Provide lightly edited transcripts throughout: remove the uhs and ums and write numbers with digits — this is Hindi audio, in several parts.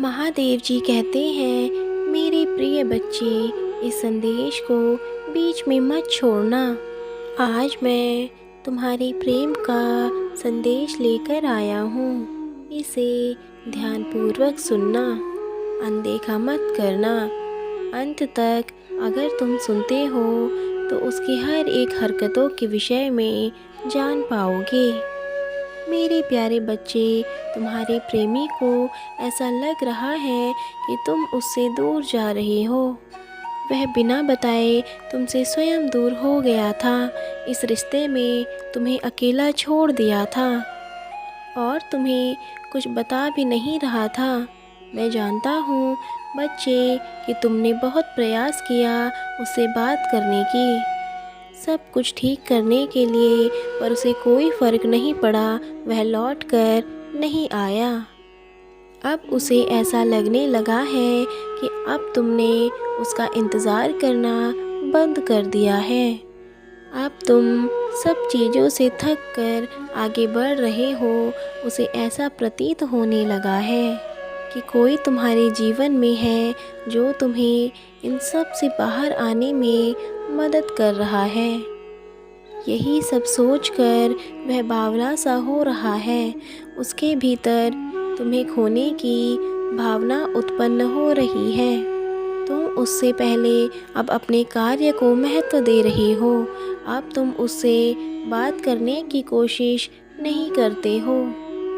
महादेव जी कहते हैं, मेरे प्रिय बच्चे, इस संदेश को बीच में मत छोड़ना। आज मैं तुम्हारे प्रेम का संदेश लेकर आया हूँ। इसे ध्यानपूर्वक सुनना, अनदेखा मत करना। अंत तक अगर तुम सुनते हो तो उसकी हर एक हरकतों के विषय में जान पाओगे। मेरे प्यारे बच्चे, तुम्हारे प्रेमी को ऐसा लग रहा है कि तुम उससे दूर जा रहे हो। वह बिना बताए तुमसे स्वयं दूर हो गया था। इस रिश्ते में तुम्हें अकेला छोड़ दिया था और तुम्हें कुछ बता भी नहीं रहा था। मैं जानता हूँ बच्चे कि तुमने बहुत प्रयास किया उससे बात करने की, सब कुछ ठीक करने के लिए, पर उसे कोई फ़र्क नहीं पड़ा। वह लौट कर नहीं आया। अब उसे ऐसा लगने लगा है कि अब तुमने उसका इंतज़ार करना बंद कर दिया है। अब तुम सब चीज़ों से थक कर आगे बढ़ रहे हो। उसे ऐसा प्रतीत होने लगा है कि कोई तुम्हारे जीवन में है जो तुम्हें इन सब से बाहर आने में मदद कर रहा है। यही सब सोचकर वह बावला सा हो रहा है। उसके भीतर तुम्हें खोने की भावना उत्पन्न हो रही है। तुम उससे पहले अब अपने कार्य को महत्व दे रहे हो। अब तुम उससे बात करने की कोशिश नहीं करते हो,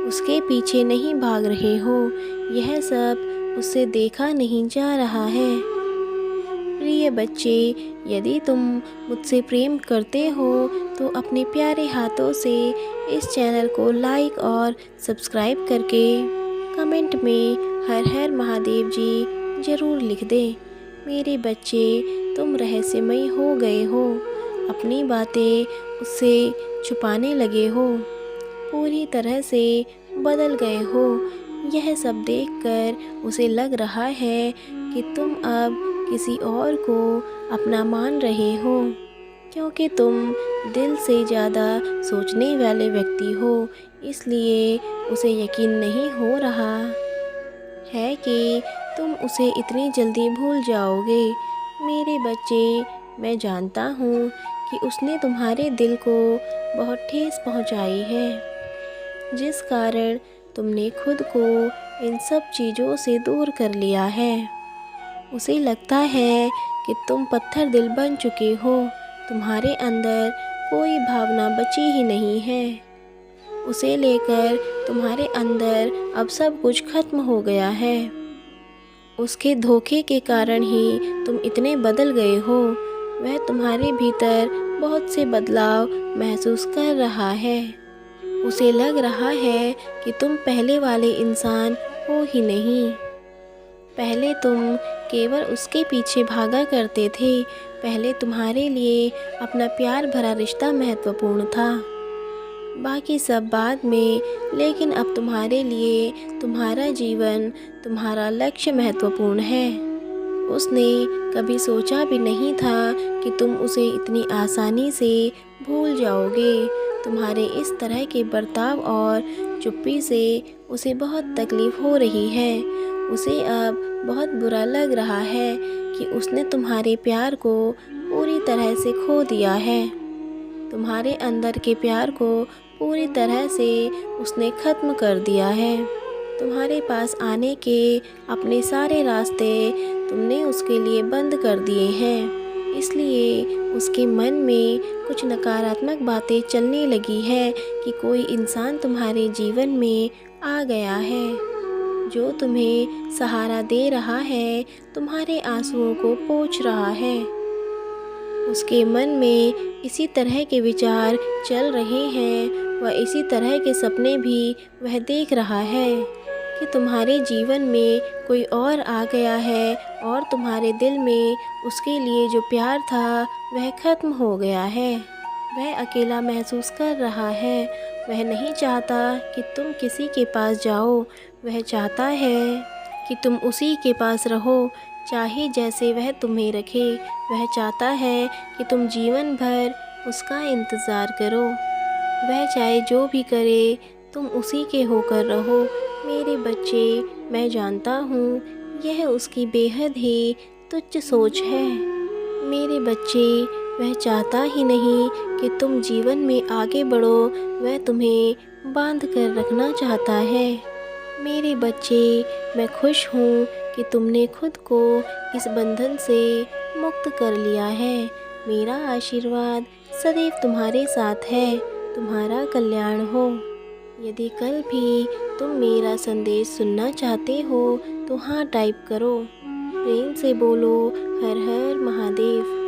उसके पीछे नहीं भाग रहे हो। यह सब उससे देखा नहीं जा रहा है। प्रिय बच्चे, यदि तुम मुझसे प्रेम करते हो तो अपने प्यारे हाथों से इस चैनल को लाइक और सब्सक्राइब करके कमेंट में हर हर महादेव जी ज़रूर लिख दें। मेरे बच्चे, तुम रहस्यमयी हो गए हो। अपनी बातें उससे छुपाने लगे हो, पूरी तरह से बदल गए हो। यह सब देखकर उसे लग रहा है कि तुम अब किसी और को अपना मान रहे हो, क्योंकि तुम दिल से ज़्यादा सोचने वाले व्यक्ति हो। इसलिए उसे यकीन नहीं हो रहा है कि तुम उसे इतनी जल्दी भूल जाओगे। मेरे बच्चे, मैं जानता हूँ कि उसने तुम्हारे दिल को बहुत ठेस पहुँचाई है, जिस कारण तुमने खुद को इन सब चीज़ों से दूर कर लिया है। उसे लगता है कि तुम पत्थर दिल बन चुके हो। तुम्हारे अंदर कोई भावना बची ही नहीं है। उसे लेकर तुम्हारे अंदर अब सब कुछ खत्म हो गया है। उसके धोखे के कारण ही तुम इतने बदल गए हो। वह तुम्हारे भीतर बहुत से बदलाव महसूस कर रहा है। उसे लग रहा है कि तुम पहले वाले इंसान हो ही नहीं। पहले तुम केवल उसके पीछे भागा करते थे। पहले तुम्हारे लिए अपना प्यार भरा रिश्ता महत्वपूर्ण था, बाकी सब बाद में। लेकिन अब तुम्हारे लिए तुम्हारा जीवन, तुम्हारा लक्ष्य महत्वपूर्ण है। उसने कभी सोचा भी नहीं था कि तुम उसे इतनी आसानी से भूल जाओगे। तुम्हारे इस तरह के बर्ताव और चुप्पी से उसे बहुत तकलीफ़ हो रही है। उसे अब बहुत बुरा लग रहा है कि उसने तुम्हारे प्यार को पूरी तरह से खो दिया है। तुम्हारे अंदर के प्यार को पूरी तरह से उसने ख़त्म कर दिया है। तुम्हारे पास आने के अपने सारे रास्ते तुमने उसके लिए बंद कर दिए हैं। इसलिए उसके मन में कुछ नकारात्मक बातें चलने लगी है कि कोई इंसान तुम्हारे जीवन में आ गया है जो तुम्हें सहारा दे रहा है, तुम्हारे आंसुओं को पोंछ रहा है। उसके मन में इसी तरह के विचार चल रहे हैं व इसी तरह के सपने भी वह देख रहा है कि तुम्हारे जीवन में कोई और आ गया है और तुम्हारे दिल में उसके लिए जो प्यार था वह ख़त्म हो गया है। वह अकेला महसूस कर रहा है। वह नहीं चाहता कि तुम किसी के पास जाओ। वह चाहता है कि तुम उसी के पास रहो, चाहे जैसे वह तुम्हें रखे। वह चाहता है कि तुम जीवन भर उसका इंतज़ार करो। वह चाहे जो भी करे तुम उसी के होकर रहो। मेरे बच्चे, मैं जानता हूँ यह उसकी बेहद ही तुच्छ सोच है। मेरे बच्चे, वह चाहता ही नहीं कि तुम जीवन में आगे बढ़ो, वह तुम्हें बांध कर रखना चाहता है। मेरे बच्चे, मैं खुश हूँ कि तुमने खुद को इस बंधन से मुक्त कर लिया है। मेरा आशीर्वाद सदैव तुम्हारे साथ है। तुम्हारा कल्याण हो। यदि कल भी तुम मेरा संदेश सुनना चाहते हो तो हाँ टाइप करो। प्रेम से बोलो, हर हर महादेव।